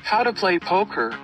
How to play poker.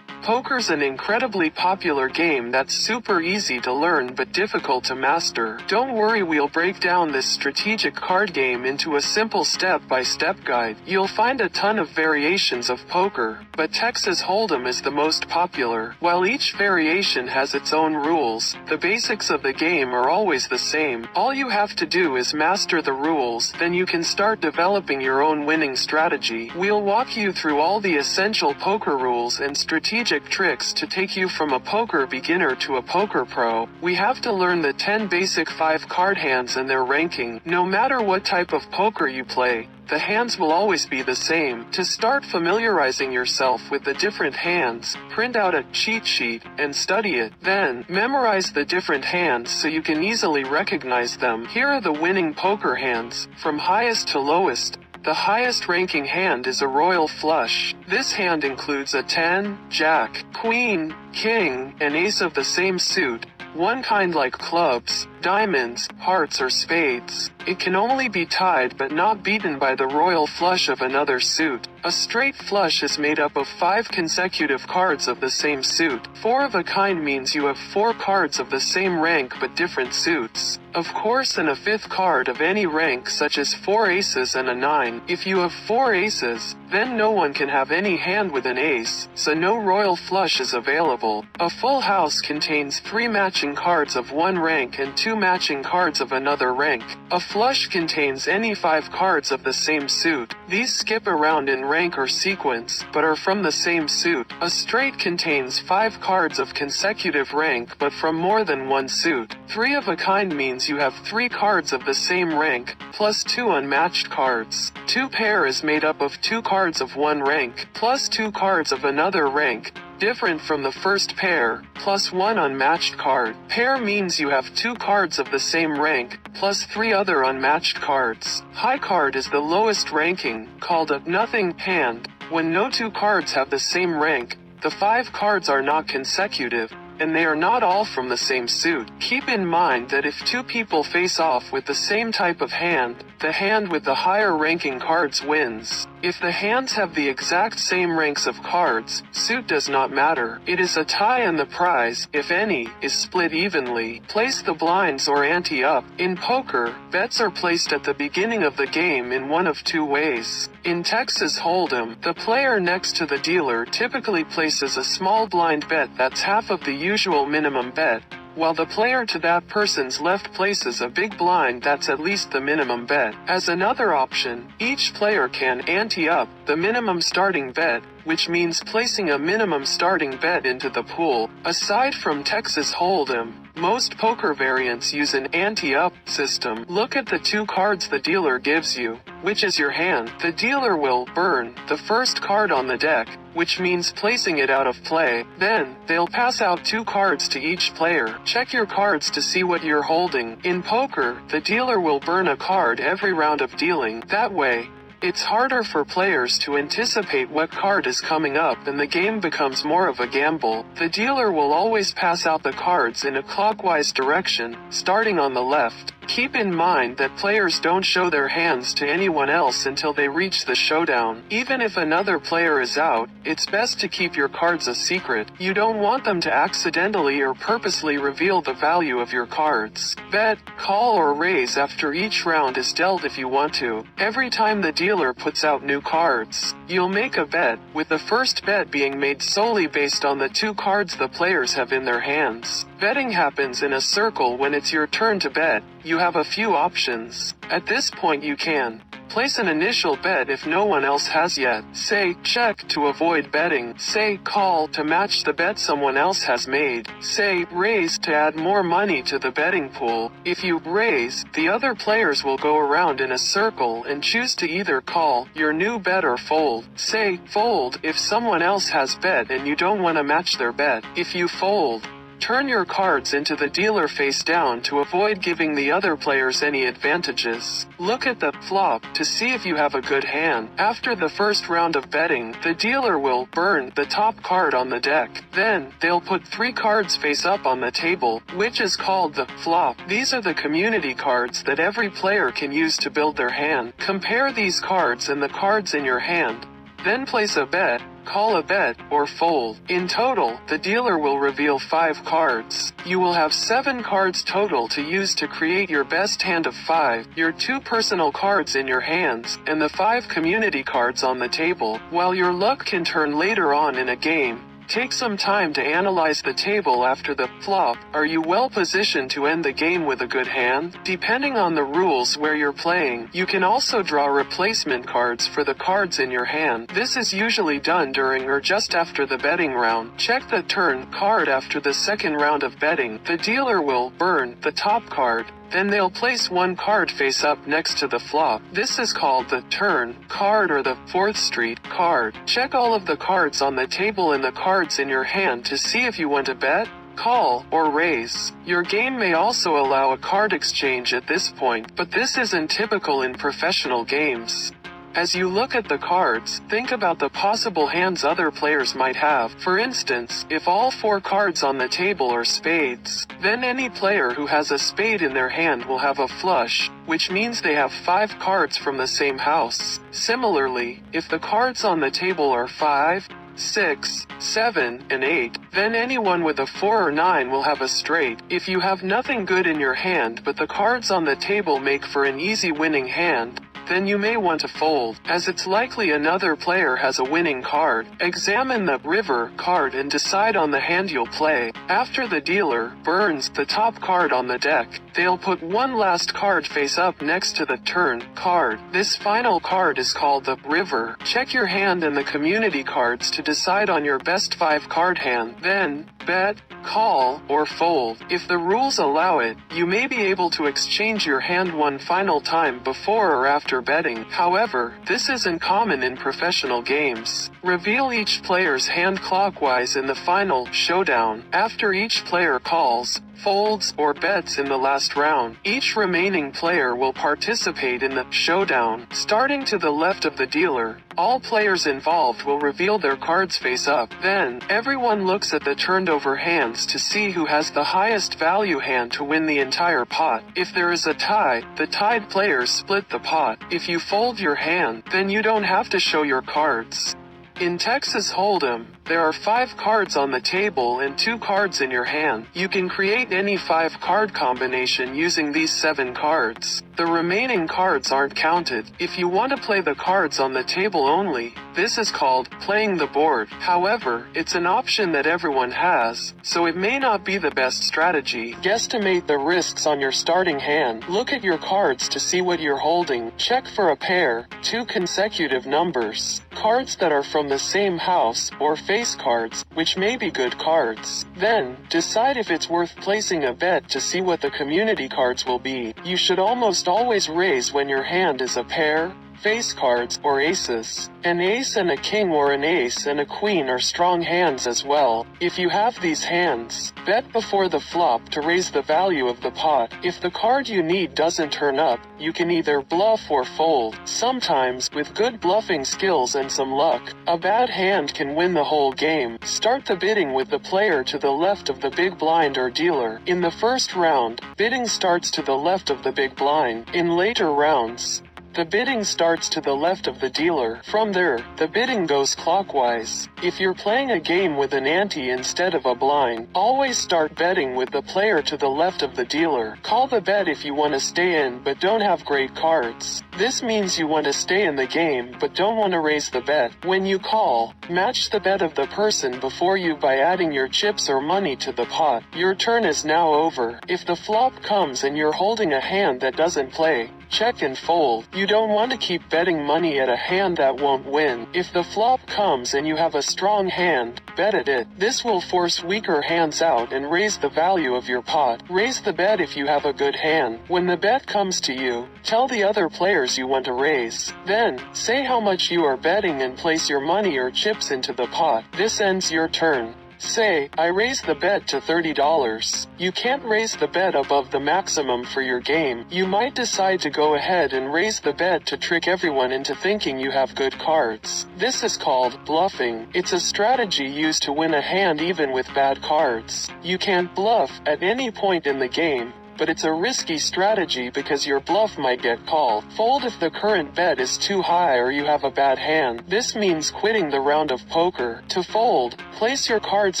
Poker's an incredibly popular game that's super easy to learn but difficult to master. Don't worry, we'll break down this strategic card game into a simple step-by-step guide. You'll find a ton of variations of poker, but Texas Hold'em is the most popular. While each variation has its own rules, the basics of the game are always the same. All you have to do is master the rules, then you can start developing your own winning strategy. We'll walk you through all the essential poker rules and strategic tricks to take you from a poker beginner to a poker pro. We have to learn the 10 basic 5 card hands and their ranking. No matter what type of poker you play, the hands will always be the same. To start familiarizing yourself with the different hands, print out a cheat sheet and study it. Then, memorize the different hands so you can easily recognize them. Here are the winning poker hands, from highest to lowest. The highest ranking hand is a royal flush. This hand includes a 10, jack, queen, king, and ace of the same suit, one kind like clubs, diamonds, hearts, or spades. It can only be tied but not beaten by the royal flush of another suit. A straight flush is made up of 5 consecutive cards of the same suit. 4 of a kind means you have 4 cards of the same rank but different suits. Of course, and a 5th card of any rank, such as 4 aces and a 9. If you have 4 aces, then no one can have any hand with an ace, so no royal flush is available. A full house contains 3 matching cards of one rank and 2 matching cards of another rank. A flush contains any 5 cards of the same suit. These skip around in rank or sequence, but are from the same suit. A straight contains 5 cards of consecutive rank but from more than one suit. 3 of a kind means you have 3 cards of the same rank, plus 2 unmatched cards. 2 pair is made up of 2 cards of one rank, plus 2 cards of another rank, different from the first pair, plus 1 unmatched card. Pair means you have 2 cards of the same rank, plus 3 other unmatched cards. High card is the lowest ranking, called a nothing hand. When no 2 cards have the same rank, the 5 cards are not consecutive, and they are not all from the same suit. Keep in mind that if 2 people face off with the same type of hand, the hand with the higher ranking cards wins. If the hands have the exact same ranks of cards, suit does not matter. It is a tie and the prize, if any, is split evenly. Place the blinds or ante up. In poker, bets are placed at the beginning of the game in one of 2 ways. In Texas Hold'em, the player next to the dealer typically places a small blind bet that's half of the usual minimum bet, while the player to that person's left places a big blind that's at least the minimum bet. As another option, each player can ante up the minimum starting bet, which means placing a minimum starting bet into the pool. Aside from Texas Hold'em, most poker variants use an ante-up system. Look at the 2 cards the dealer gives you. Which is your hand? The dealer will burn the first card on the deck, which means placing it out of play. Then, they'll pass out 2 cards to each player. Check your cards to see what you're holding. In poker, the dealer will burn a card every round of dealing. That way, it's harder for players to anticipate what card is coming up and the game becomes more of a gamble. The dealer will always pass out the cards in a clockwise direction, starting on the left. Keep in mind that players don't show their hands to anyone else until they reach the showdown. Even if another player is out, it's best to keep your cards a secret. You don't want them to accidentally or purposely reveal the value of your cards. Bet, call or raise after each round is dealt if you want to. Every time the dealer puts out new cards, you'll make a bet, with the first bet being made solely based on the 2 cards the players have in their hands. Betting happens in a circle when it's your turn to bet. You have a few options. At this point you can place an initial bet if no one else has yet. Say check to avoid betting. Say call to match the bet someone else has made. Say raise to add more money to the betting pool. If you raise, the other players will go around in a circle and choose to either call your new bet or fold. Say fold if someone else has bet and you don't want to match their bet. If you fold, turn your cards into the dealer face down to avoid giving the other players any advantages. Look at the flop to see if you have a good hand. After the first round of betting, the dealer will burn the top card on the deck. Then, they'll put 3 cards face up on the table, which is called the flop. These are the community cards that every player can use to build their hand. Compare these cards and the cards in your hand. Then place a bet, call a bet, or fold. In total, the dealer will reveal 5 cards. You will have 7 cards total to use to create your best hand of 5, your 2 personal cards in your hands, and the 5 community cards on the table. While your luck can turn later on in a game, take some time to analyze the table after the flop. Are you well positioned to end the game with a good hand? Depending on the rules where you're playing, you can also draw replacement cards for the cards in your hand. This is usually done during or just after the betting round. Check the turn card after the second round of betting. The dealer will burn the top card. Then they'll place 1 card face up next to the flop. This is called the turn card or the 4th street card. Check all of the cards on the table and the cards in your hand to see if you want to bet, call, or raise. Your game may also allow a card exchange at this point, but this isn't typical in professional games. As you look at the cards, think about the possible hands other players might have. For instance, if all 4 cards on the table are spades, then any player who has a spade in their hand will have a flush, which means they have 5 cards from the same house. Similarly, if the cards on the table are 5, 6, 7, and 8, then anyone with a 4 or 9 will have a straight. If you have nothing good in your hand but the cards on the table make for an easy winning hand, then you may want to fold, as it's likely another player has a winning card. Examine the river card and decide on the hand you'll play. After the dealer burns the top card on the deck, they'll put 1 last card face up next to the turn card. This final card is called the river. Check your hand and the community cards to decide on your best 5 card hand. Then, bet, call, or fold. If the rules allow it, you may be able to exchange your hand one final time before or after betting. However, this isn't common in professional games. Reveal each player's hand clockwise in the final showdown. After each player calls, folds, or bets in the last round, each remaining player will participate in the showdown. Starting to the left of the dealer, all players involved will reveal their cards face up. Then, everyone looks at the turned over hands to see who has the highest value hand to win the entire pot. If there is a tie, the tied players split the pot. If you fold your hand, then you don't have to show your cards. In Texas Hold'em, there are 5 cards on the table and 2 cards in your hand. You can create any 5 card combination using these 7 cards. The remaining cards aren't counted. If you want to play the cards on the table only, this is called playing the board. However, it's an option that everyone has, so it may not be the best strategy. Guesstimate the risks on your starting hand. Look at your cards to see what you're holding. Check for a pair, 2 consecutive numbers, cards that are from the same house, or face cards, which may be good cards. Then, decide if it's worth placing a bet to see what the community cards will be. You should almost always raise when your hand is a pair, face cards, or aces. An ace and a king or an ace and a queen are strong hands as well. If you have these hands, bet before the flop to raise the value of the pot. If the card you need doesn't turn up, you can either bluff or fold. Sometimes, with good bluffing skills and some luck, a bad hand can win the whole game. Start the bidding with the player to the left of the big blind or dealer. In the first round, bidding starts to the left of the big blind. In later rounds, the bidding starts to the left of the dealer. From there, the bidding goes clockwise. If you're playing a game with an ante instead of a blind, always start betting with the player to the left of the dealer. Call the bet if you want to stay in but don't have great cards. This means you want to stay in the game but don't want to raise the bet. When you call, match the bet of the person before you by adding your chips or money to the pot. Your turn is now over. If the flop comes and you're holding a hand that doesn't play, check and fold. You don't want to keep betting money at a hand that won't win. If the flop comes and you have a strong hand, bet at it. This will force weaker hands out and raise the value of your pot. Raise the bet if you have a good hand. When the bet comes to you, tell the other players you want to raise. Then, say how much you are betting and place your money or chips into the pot. This ends your turn. Say, I raise the bet to $30. You can't raise the bet above the maximum for your game. You might decide to go ahead and raise the bet to trick everyone into thinking you have good cards. This is called bluffing. It's a strategy used to win a hand even with bad cards. You can't bluff at any point in the game, but it's a risky strategy because your bluff might get called. Fold if the current bet is too high or you have a bad hand. This means quitting the round of poker. To fold, place your cards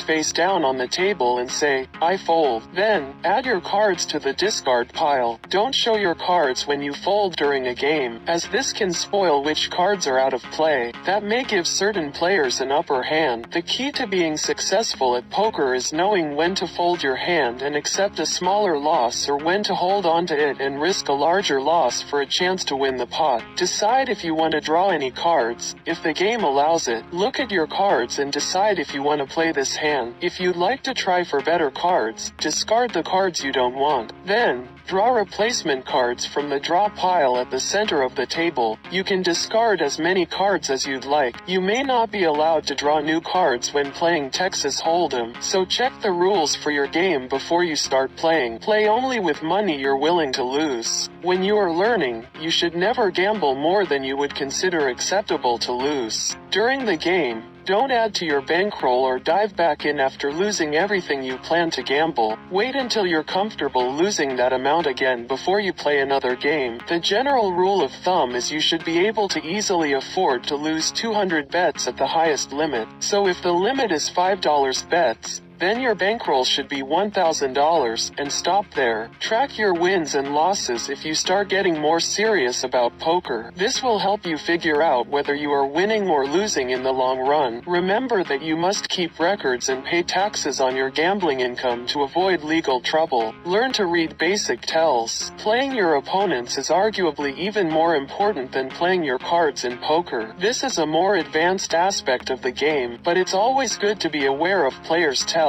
face down on the table and say, "I fold." Then, add your cards to the discard pile. Don't show your cards when you fold during a game, as this can spoil which cards are out of play. That may give certain players an upper hand. The key to being successful at poker is knowing when to fold your hand and accept a smaller loss, or when to hold on to it and risk a larger loss for a chance to win the pot. Decide if you want to draw any cards. If the game allows it, look at your cards and decide if you want to play this hand. If you'd like to try for better cards, discard the cards you don't want. Then, draw replacement cards from the draw pile at the center of the table. You can discard as many cards as you'd like. You may not be allowed to draw new cards when playing Texas Hold'em, so check the rules for your game before you start playing. Play only with money you're willing to lose. When you are learning, you should never gamble more than you would consider acceptable to lose. During the game, don't add to your bankroll or dive back in after losing everything you plan to gamble. Wait until you're comfortable losing that amount again before you play another game. The general rule of thumb is you should be able to easily afford to lose 200 bets at the highest limit. So if the limit is $5 bets, then your bankroll should be $1,000, and stop there. Track your wins and losses if you start getting more serious about poker. This will help you figure out whether you are winning or losing in the long run. Remember that you must keep records and pay taxes on your gambling income to avoid legal trouble. Learn to read basic tells. Playing your opponents is arguably even more important than playing your cards in poker. This is a more advanced aspect of the game, but it's always good to be aware of players' tells,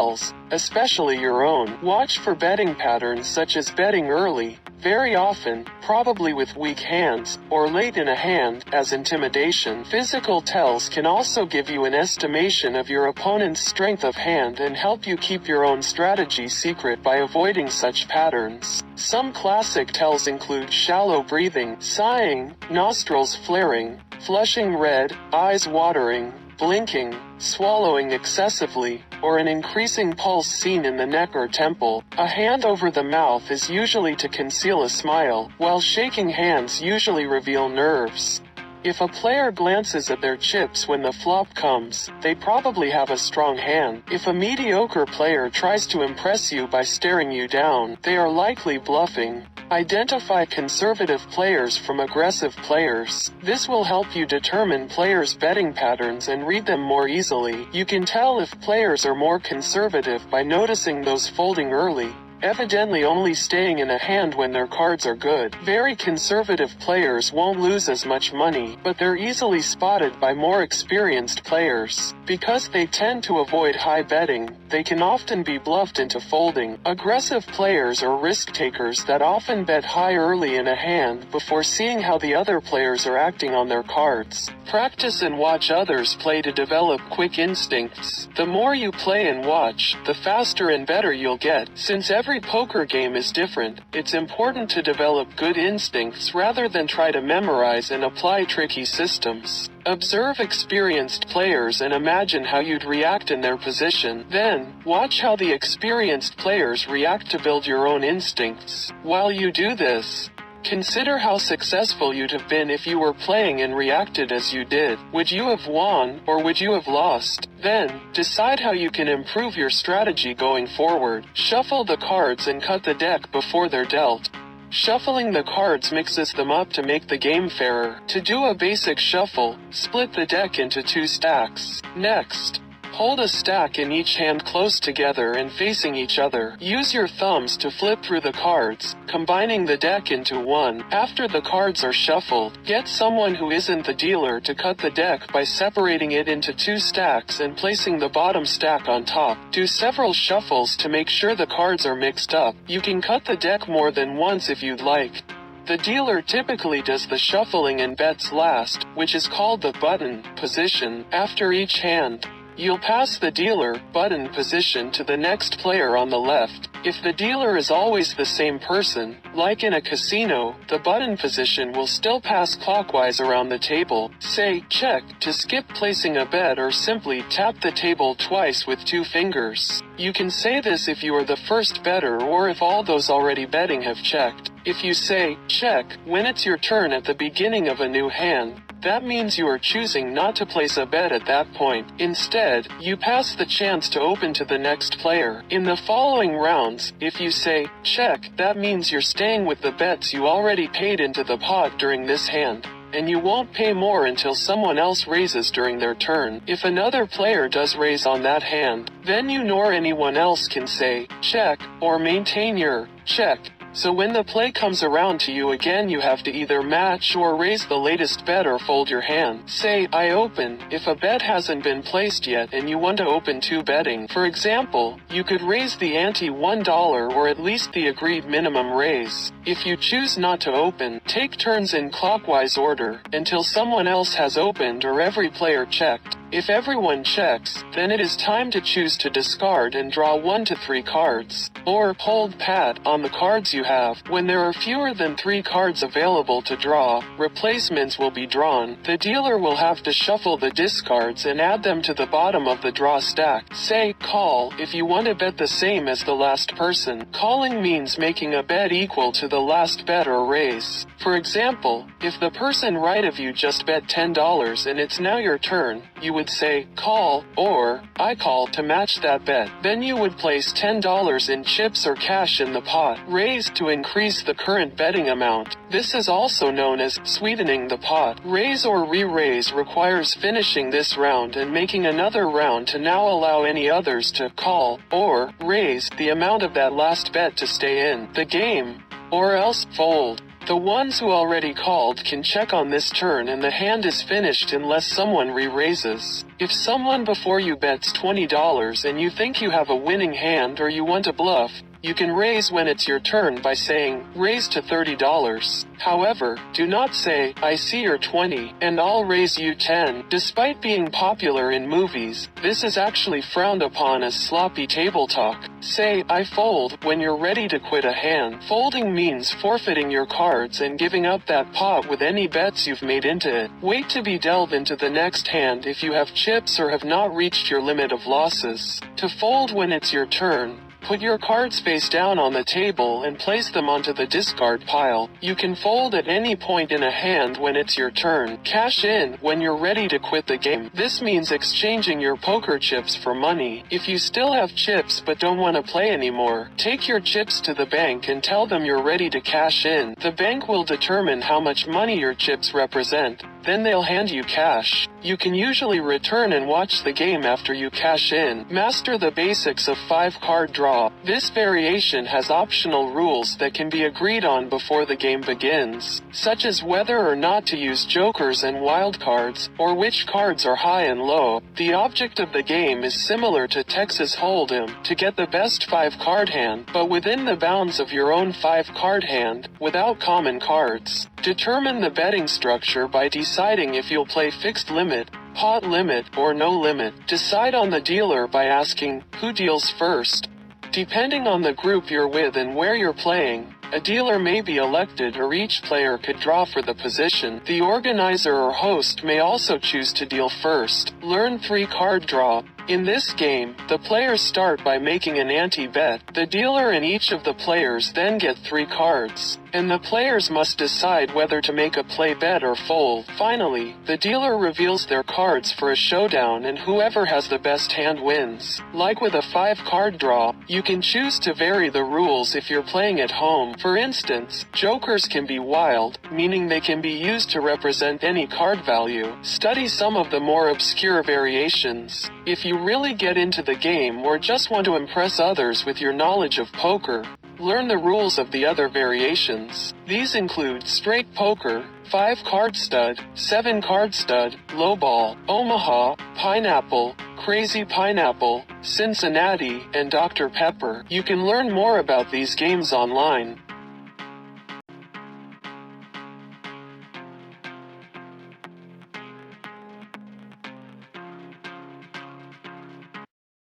especially your own. Watch for betting patterns such as betting early, very often, probably with weak hands, or late in a hand, as intimidation. Physical tells can also give you an estimation of your opponent's strength of hand and help you keep your own strategy secret by avoiding such patterns. Some classic tells include shallow breathing, sighing, nostrils flaring, flushing red, eyes watering, blinking, swallowing excessively, or an increasing pulse seen in the neck or temple. A hand over the mouth is usually to conceal a smile, while shaking hands usually reveal nerves. If a player glances at their chips when the flop comes, they probably have a strong hand. If a mediocre player tries to impress you by staring you down, they are likely bluffing. Identify conservative players from aggressive players. This will help you determine players' betting patterns and read them more easily. You can tell if players are more conservative by noticing those folding early, evidently only staying in a hand when their cards are good. Very conservative players won't lose as much money, but they're easily spotted by more experienced players. Because they tend to avoid high betting, they can often be bluffed into folding. Aggressive players are risk takers that often bet high early in a hand before seeing how the other players are acting on their cards. Practice and watch others play to develop quick instincts. The more you play and watch, the faster and better you'll get. Since every poker game is different, it's important to develop good instincts rather than try to memorize and apply tricky systems. Observe experienced players and imagine how you'd react in their position. Then, watch how the experienced players react to build your own instincts. While you do this, consider how successful you'd have been if you were playing and reacted as you did. Would you have won, or would you have lost? Then, decide how you can improve your strategy going forward. Shuffle the cards and cut the deck before they're dealt. Shuffling the cards mixes them up to make the game fairer. To do a basic shuffle, split the deck into 2 stacks. Next, hold a stack in each hand close together and facing each other. Use your thumbs to flip through the cards, combining the deck into one. After the cards are shuffled, get someone who isn't the dealer to cut the deck by separating it into 2 stacks and placing the bottom stack on top. Do several shuffles to make sure the cards are mixed up. You can cut the deck more than once if you'd like. The dealer typically does the shuffling and bets last, which is called the button position, after each hand. you'll pass the dealer button position to the next player on the left. If the dealer is always the same person, like in a casino, the button position will still pass clockwise around the table. Say check to skip placing a bet, or simply tap the table twice with 2 fingers. You can say this if you are the first bettor or if all those already betting have checked. If you say check when it's your turn at the beginning of a new hand, that means you are choosing not to place a bet at that point. Instead, you pass the chance to open to the next player. In the following rounds, if you say check, that means you're staying with the bets you already paid into the pot during this hand, and you won't pay more until someone else raises during their turn. If another player does raise on that hand, then you nor anyone else can say check or maintain your check. So when the play comes around to you again, you have to either match or raise the latest bet or fold your hand. Say, I open, if a bet hasn't been placed yet and you want to open 2 betting. For example, you could raise the ante $1 or at least the agreed minimum raise. If you choose not to open, take turns in clockwise order until someone else has opened or every player checked. If everyone checks, then it is time to choose to discard and draw 1 to 3 cards, or hold pat on the cards you have. When there are fewer than 3 cards available to draw, replacements will be drawn. The dealer will have to shuffle the discards and add them to the bottom of the draw stack. Say call if you want to bet the same as the last person. Calling means making a bet equal to the last bet or raise. For example, if the person right of you just bet $10 and it's now your turn, you would say call or I call to match that bet. Then you would place $10 in chips or cash in the pot, raise to increase the current betting amount. This is also known as sweetening the pot. Raise or re-raise requires finishing this round and making another round to now allow any others to call or raise the amount of that last bet to stay in the game, or else fold. The ones who already called can check on this turn and the hand is finished unless someone re-raises. If someone before you bets $20 and you think you have a winning hand or you want to bluff, you can raise when it's your turn by saying, raise to $30. However, do not say, I see you're 20, and I'll raise you 10. Despite being popular in movies, this is actually frowned upon as sloppy table talk. Say, I fold, when you're ready to quit a hand. Folding means forfeiting your cards and giving up that pot with any bets you've made into it. Wait to be dealt into the next hand if you have chips or have not reached your limit of losses. To fold when it's your turn, put your cards face down on the table and place them onto the discard pile. You can fold at any point in a hand when it's your turn. Cash in when you're ready to quit the game. This means exchanging your poker chips for money. If you still have chips but don't want to play anymore, take your chips to the bank and tell them you're ready to cash in. The bank will determine how much money your chips represent. Then they'll hand you cash. You can usually return and watch the game after you cash in. Master the basics of 5-card draw. This variation has optional rules that can be agreed on before the game begins, such as whether or not to use jokers and wild cards, or which cards are high and low. The object of the game is similar to Texas Hold'em, to get the best 5-card hand, but within the bounds of your own 5-card hand, without common cards. Determine the betting structure by deciding if you'll play fixed limit, pot limit, or no limit. Decide on the dealer by asking, who deals first? Depending on the group you're with and where you're playing, a dealer may be elected or each player could draw for the position. The organizer or host may also choose to deal first. Learn 3-card draw. In this game, the players start by making an ante bet. The dealer and each of the players then get 3 cards, and the players must decide whether to make a play bet or fold. Finally, the dealer reveals their cards for a showdown and whoever has the best hand wins. Like with a 5-card draw, you can choose to vary the rules if you're playing at home. For instance, jokers can be wild, meaning they can be used to represent any card value. Study some of the more obscure variations. If you really get into the game or just want to impress others with your knowledge of poker, learn the rules of the other variations. These include straight poker, 5-card stud, 7-card stud, lowball, Omaha, pineapple, crazy pineapple, Cincinnati, and Dr. Pepper. You can learn more about these games online.